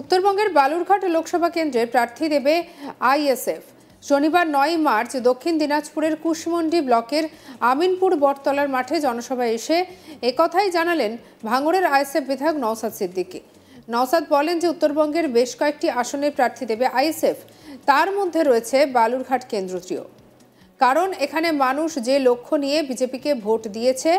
উত্তরবঙ্গের বালুরঘাট লোকসভা কেন্দ্রে প্রার্থী দেবে আইএসএফ। শনিবার 9 মার্চ দক্ষিণ দিনাজপুরের কুশমন্ডি ব্লকের আমিনপুর বটতলার মাঠে জনসভায় এসে একথাই জানালেন ভাঙড়ের আইএসএফ বিধায়ক নওশাদ সিদ্দিকী। নওশাদ বলেন যে উত্তরবঙ্গের বেশ কয়েকটি আসনে প্রার্থী দেবে আইএসএফ, তার মধ্যে রয়েছে বালুরঘাট কেন্দ্রটিও। কারণ এখানে মানুষ যে লক্ষ্য নিয়ে বিজেপিকে ভোট দিয়েছে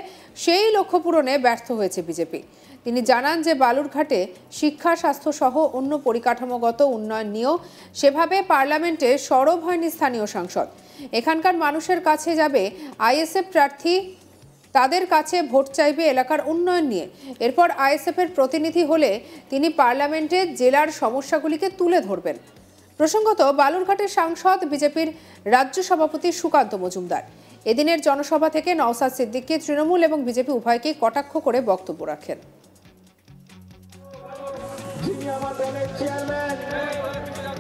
সেই লক্ষ্য পূরণে ব্যর্থ হয়েছে বিজেপি। তিনি জানান যে বালুরঘাটে শিক্ষা, স্বাস্থ্য সহ অন্য পরিকাঠামোগত উন্নয়ন নিয়েও সেভাবে পার্লামেন্টে সরব হয়নি স্থানীয় সাংসদ। এখানকার মানুষের কাছে যাবে আইএসএফ প্রার্থী, তাদের কাছে ভোট চাইবে এলাকার উন্নয়ন নিয়ে। এরপর আইএসএফের প্রতিনিধি হলে তিনি পার্লামেন্টে জেলার সমস্যাগুলিকে তুলে ধরবেন। প্রসঙ্গত, বালুরঘাটের সাংসদ বিজেপির রাজ্য সভাপতি সুকান্ত মজুমদার এদিনের জনসভা থেকে নওশাদ সিদ্দিকী তৃণমূল এবং বিজেপি উভয়কেই কটাক্ষ করে বক্তব্য রাখেন।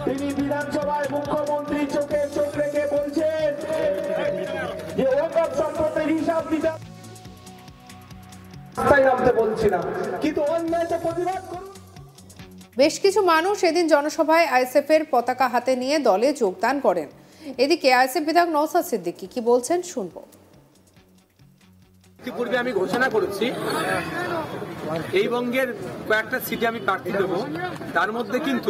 তিনি বিধানসভায় মুখ্যমন্ত্রী চোখে চোখ রেখে বলছেন যে ওয়াকফ সম্পত্তির হিসাব দিতে নামতে বলছিলাম, কিন্তু অন্যায়টা প্রতিবাদ করুন। বেশ কিছু মানুষ এদিন জনসভায় আইএসএফ এর পতাকা হাতে নিয়ে দলে যোগদান করেন। এদিকে আইএসএফ বিধায়ক নওশাদ সিদ্দিকী কি বলছেন শুনবো। ইতিপূর্বে আমি ঘোষণা করেছি এই বঙ্গের কয়েকটা সিটে আমি প্রার্থী দেবো। তার মধ্যে কিন্তু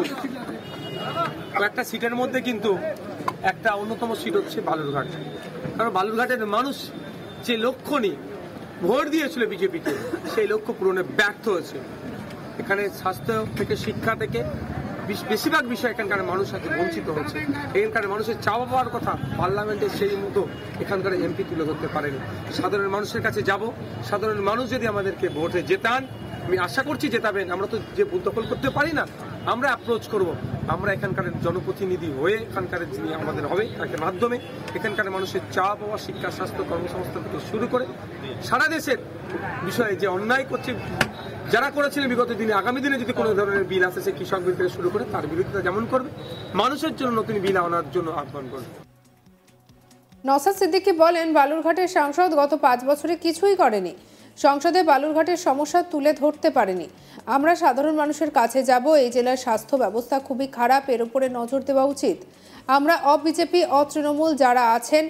কয়েকটা সিটের মধ্যে কিন্তু একটা অন্যতম সিট হচ্ছে বালুরঘাট। কারণ বালুরঘাটের মানুষ যে লক্ষ্য নিয়ে ভোট দিয়েছিল বিজেপিকে, সেই লক্ষ্য পূরণে ব্যর্থ হয়েছে। এখানে স্বাস্থ্য থেকে, শিক্ষা থেকে বেশিরভাগ বিষয় এখানকার মানুষ আজকে বঞ্চিত হচ্ছে। এখানকার মানুষের চাওয়া পাওয়ার কথা পার্লামেন্টে সেই মতো এখানকার এমপি তুলে ধরতে পারেনি। সাধারণ মানুষের কাছে যাব, সাধারণ মানুষ যদি আমাদেরকে ভোটে জেতান, আমি আশা করছি জেতাবেন। আমরা তো যে বুথ দখল করতে পারি না, আমরা অ্যাপ্রোচ করব। আমরা এখানকার জনপ্রতিনিধি হয়ে এখানকার যিনি আমাদের হবে তার মাধ্যমে এখানকার মানুষের চাওয়া পাওয়া, শিক্ষা, স্বাস্থ্য, কর্মসংস্থান থেকে শুরু করে সারা দেশের বিষয়ে যে অন্যায় করছে যারা করেছিলেন বিগত দিনে, আগামী দিনে যদি কোনো ধরনের বিল আসে, সে কৃষক বিল থেকে শুরু করে তার বিরোধিতা যেমন করবে, মানুষের জন্য নতুন বিল আনার জন্য আহ্বান করবে। নওশাদ সিদ্দিকী বলেন, বালুরঘাটের সাংসদ গত 5 বছরে কিছুই করেনি। সংসদে বালুরঘাটের সমস্যা তুলে ধরতে পারেনি। আমরা সাধারণ মানুষের কাছে যাব। এই জেলার স্বাস্থ্য ব্যবস্থা খুবই খারাপ, এর উপরে নজর দেওয়া উচিত। আমরা অবিজেপি, অতৃণমূল যারা আছেন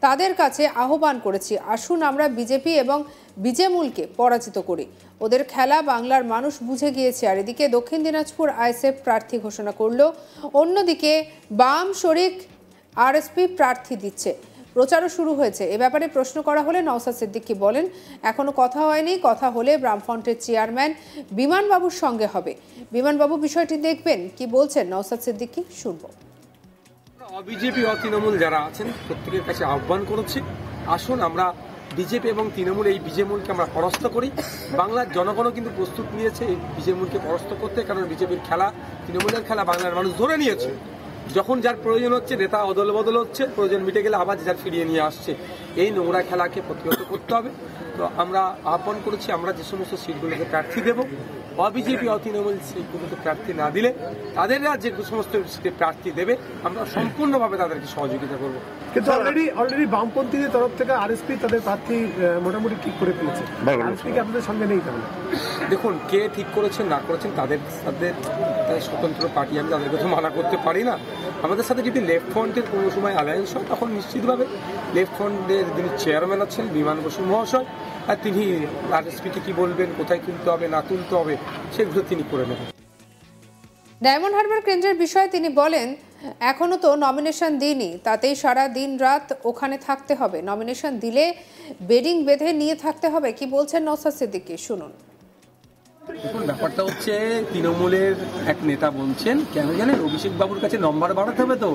তাদের কাছে আহ্বান করেছি, আসুন আমরা বিজেপি এবং বিজেমূলকে পরাজিত করি। ওদের খেলা বাংলার মানুষ বুঝে গিয়েছে। আর এদিকে দক্ষিণ দিনাজপুর আইএসএফ প্রার্থী ঘোষণা করল, অন্যদিকে বাম শরিক আরএসপি প্রার্থী দিচ্ছে। প্রচারও শুরু হয়েছে। এ ব্যাপারে প্রশ্ন করা হলে নওশাদ সিদ্দিকী বলেন, এখনো কথা হয়নি, কথা হলে বামফ্রন্টের চেয়ারম্যান বিমানবাবুর সঙ্গে হবে। বিমানবাবু বিষয়টি দেখবেন। কি বলছেন নওশাদ সিদ্দিকী শুনবো। বিজেপি ও তৃণমূল যারা আছেন প্রত্যেকের কাছে আহ্বান করেছি, আসুন আমরা বিজেপি এবং তৃণমূল এই বিজেমূলকে আমরা পরাস্ত করি। বাংলার জনগণও কিন্তু প্রস্তুত নিয়েছে এই বিজেমূলকে পরাস্ত করতে, কারণ বিজেপির খেলা, তৃণমূলের খেলা বাংলার মানুষ ধরে নিয়েছে। যখন যার প্রয়োজন হচ্ছে, নেতা অদল বদল হচ্ছে, প্রয়োজন মিটে গেলে আবার যার ফিরিয়ে নিয়ে আসছে। এই নোংরা খেলাকে প্রতিহত করতে হবে। তো আমরা আহ্বান করেছি, আমরা যে সমস্ত সিটগুলোকে প্রার্থী দেব, অবিজেপি অতৃণমূল সিটগুলোকে প্রার্থী না দিলে তাদেররা যে সমস্ত সিটে প্রার্থী দেবে আমরা সম্পূর্ণভাবে তাদেরকে সহযোগিতা করব। কিন্তু অলরেডি বামপন্থীদের তরফ থেকে আরএসপি তাদের প্রার্থী মোটামুটি ঠিক করে ফেলেছে। আরএসপি কি আপনাদের সঙ্গে নেই? তাহলে দেখুন, কে ঠিক করেছেন না করেছেন তাদের স্বতন্ত্র পার্টি, আমি তাদেরকে তো মানা করতে পারি না। আমাদের সাথে যদি লেফট ফ্রন্টের কোনো সময় অ্যালায়েন্স হয়, তখন নিশ্চিতভাবে লেফট ফ্রন্টের যিনি চেয়ারম্যান আছেন বিমান বসু মহাশয়, আর তিনি আরএসপিকে কি বলবেন, কোথায় তুলতে হবে না তুলতে হবে সেগুলো তিনি করে নেবেন। ডায়মন্ড হারবার কেন্দ্রের বিষয়ে তিনি বলেন, এখনো তো নমিনেশন দিইনি, তাতেই সারা দিন রাত ওখানে থাকতে হবে। নমিনেশন দিলে বেডিং বেঁধে নিয়ে থাকতে হবে। কি বলছেন নওশাদ সিদ্দিকী শুনুন। দেখুন, ব্যাপারটা হচ্ছে তৃণমূলের এক নেতা বলছেন, কেন জানেন, অভিষেক বাবুর কাছে নম্বর বাড়াতে হবে, তো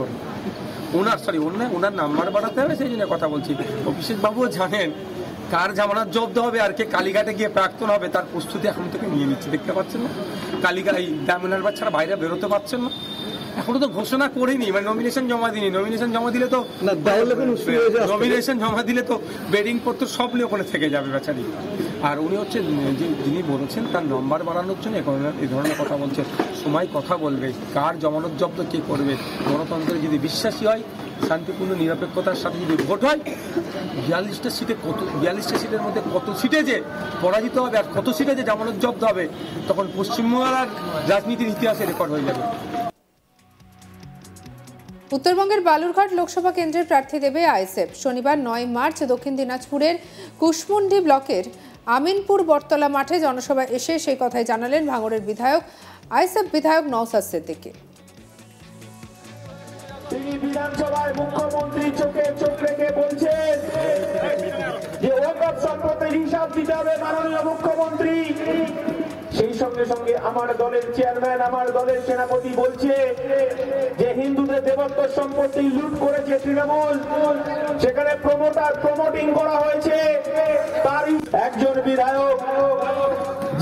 ওনার নাম্বার বাড়াতে হবে, সেই জন্য কথা বলছি। অভিষেক বাবুও জানেন কার জামানত জব্দ হবে আর কে কালীঘাটে গিয়ে প্রাক্তন হবে, তার প্রস্তুতি এখন থেকে নিয়ে নিচ্ছে। দেখতে পাচ্ছেন না, কালীঘাট এই ডায়মন্ড হারবার ছাড়া বাইরে বেরোতে পারছেন না। এখনো তো ঘোষণা করিনি, মানে নমিনেশন জমা দিইনি। নমিনেশন জমা দিলে তো বেডিং পত্র সব নিয়ে ওখানে থেকে যাবে বেচারি। আর উনি হচ্ছে যিনি বলেছেন তার নম্বর বাড়ানোর জন্য এই ধরনের কথা বলছেন। সময় কথা বলবে, কার জমানত জব্দ কে করবে। গণতন্ত্রে যদি বিশ্বাসী হয় শান্তিপূর্ণ নিরপেক্ষতার সাথে যদি ভোট হয় 42টা সিটের মধ্যে কত সিটে যে পরাজিত হবে আর কত সিটে যে জামানত জব্দ হবে, তখন পশ্চিমবাংলার রাজনীতির ইতিহাসে রেকর্ড হয়ে যাবে। উত্তরবঙ্গের বালুরঘাট লোকসভা কেন্দ্রের প্রার্থী দেবে আইএসএফ। শনিবার 9 মার্চ দক্ষিণ দিনাজপুরের কুশমুন্ডি ব্লকের আমিনপুর বটতলা মাঠে জনসভা এসে সেই কথাই জানালেন ভাঙড়ের বিধায়ক আইএসএফ বিধায়ক নওশাদ সিদ্দিকী। তিনি বিধানসভায় মুখ্যমন্ত্রী চোখে চোখ রেখে বলছেন যে ওয়াকফ সম্পত্তির হিসাব দিতে হবে মাননীয় মুখ্যমন্ত্রী। সেই সঙ্গে সঙ্গে আমার দলের চেয়ারম্যান, আমার দলের সেনাপতি বলছে যে হিন্দুদের দেবত্ব সম্পত্তি লুট করেছে তৃণমূল, সেখানে প্রমোটিং করা হয়েছে। তার একজন বিধায়ক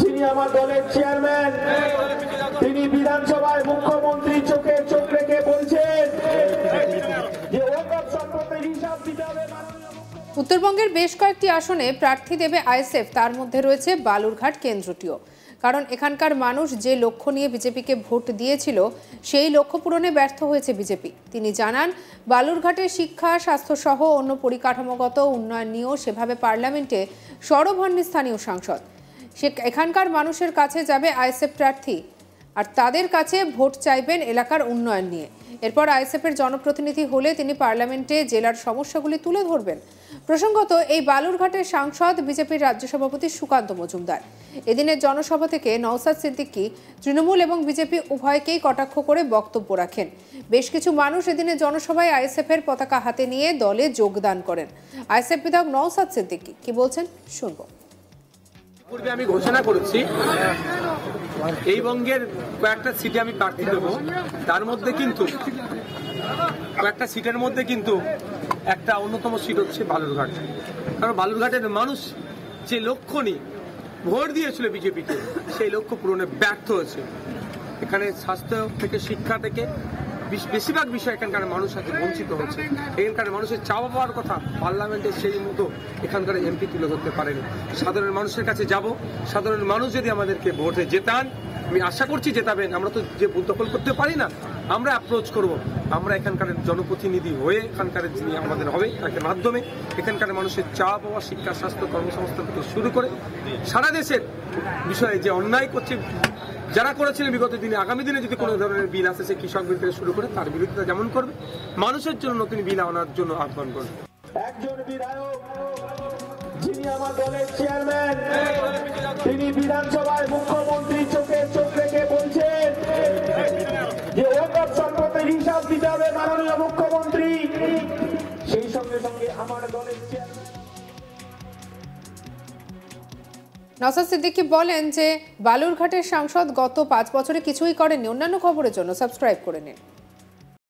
যিনি আমার দলের চেয়ারম্যান, তিনি বিধানসভায় মুখ্যমন্ত্রী চোখে চোখ রেখে বলছেন যে ওয়াকফ সম্পত্তির হিসাব দিতে হবে মাননীয়। উত্তরবঙ্গের বেশ কয়েকটি আসনে প্রার্থী দেবে আইএসএফ, তার মধ্যে রয়েছে বালুরঘাট কেন্দ্রটিও। কারণ এখানকার মানুষ যে লক্ষ্য নিয়ে বিজেপিকে ভোট দিয়েছিল সেই লক্ষ্য পূরণে ব্যর্থ হয়েছে বিজেপি। তিনি জানান, বালুরঘাটের শিক্ষা, স্বাস্থ্য সহ অন্য পরিকাঠামোগত উন্নয়ন নিয়েও সেভাবে পার্লামেন্টে সরব হননি স্থানীয় সাংসদ। এখানকার মানুষের কাছে যাবে আইএসএফ প্রার্থী আর তাদের কাছে ভোট চাইবেন এলাকার উন্নয়ন নিয়ে। এরপর আইএসএফের জনপ্রতিনিধি হলে তিনি পার্লামেন্টে জেলার সমস্যাগুলি তুলে ধরবেন। প্রসঙ্গত, এই বালুরঘাটের সাংসদ বিজেপির রাজ্য সভাপতি সুকান্ত মজুমদার। এদিনের জনসভা থেকে নওশাদ সিদ্দিকী তৃণমূল এবং বিজেপি উভয়কেই কটাক্ষ করে বক্তব্য রাখেন। বেশ কিছু মানুষ এদিনের জনসভায় আইএসএফের পতাকা হাতে নিয়ে দলে যোগদান করেন। আইএসএফ বিধায়ক নওশাদ সিদ্দিকী কি বলছেন শুনবো। পূর্বে আমি ঘোষণা করেছি এই বঙ্গের কয়েকটা সিটে আমি প্রার্থী দেবো, তার মধ্যে কিন্তু কয়েকটা সিটের মধ্যে কিন্তু একটা অন্যতম সিট হচ্ছে বালুরঘাট। কারণ বালুরঘাটের মানুষ যে লক্ষ্য নিয়ে ভোট দিয়েছিল বিজেপিকে, সেই লক্ষ্য পূরণে ব্যর্থ হয়েছে। এখানে স্বাস্থ্য থেকে শিক্ষা থেকে বেশিরভাগ বিষয় এখানকার মানুষ আজকে বঞ্চিত হচ্ছে। এখানকার মানুষের চাওয়া পাওয়ার কথা পার্লামেন্টে সেই মতো এখানকার এমপি তুলে ধরতে পারেনি। সাধারণ মানুষের কাছে যাব, সাধারণ মানুষ যদি আমাদেরকে ভোটে জেতান, আমি আশা করছি জেতাবেন। আমরা তো যে ভোট দখল করতে পারি না, আমরা অ্যাপ্রোচ করব। আমরা এখানকার জনপ্রতিনিধি হয়ে এখানকার যিনি আমাদের হবে তার মাধ্যমে এখানকার মানুষের চাওয়া পাওয়া, শিক্ষা, স্বাস্থ্য, কর্মসংস্থান থেকে শুরু করে সারা দেশের বিষয়ে যে অন্যায় করছে যারা করেছিলেন বিগত দিনে, আগামী দিনে যদি কোনো ধরনের বিল আসে, সে কৃষক বিল থেকে শুরু করে তার বিরোধিতা যেমন করবে, মানুষের জন্য নতুন বিল আনার জন্য আহ্বান করবে। একজন বিধায়ক যিনি আমার দলের চেয়ারম্যান, তিনি বিধানসভায় মুখ্যমন্ত্রী চোখে চোখ রেখে বলছেন যে ওয়াকফ সম্পত্তির হিসাব দিতে হবে মাননীয় মুখ্যমন্ত্রী। সেই সঙ্গে সঙ্গে আমার দলের চেয়ারম্যান নওশাদ সিদ্দিকী বলেন যে বালুরঘাটের সাংসদ গত 5 বছরে কিছুই করেননি। অন্যান্য খবরের জন্য সাবস্ক্রাইব করে নিন।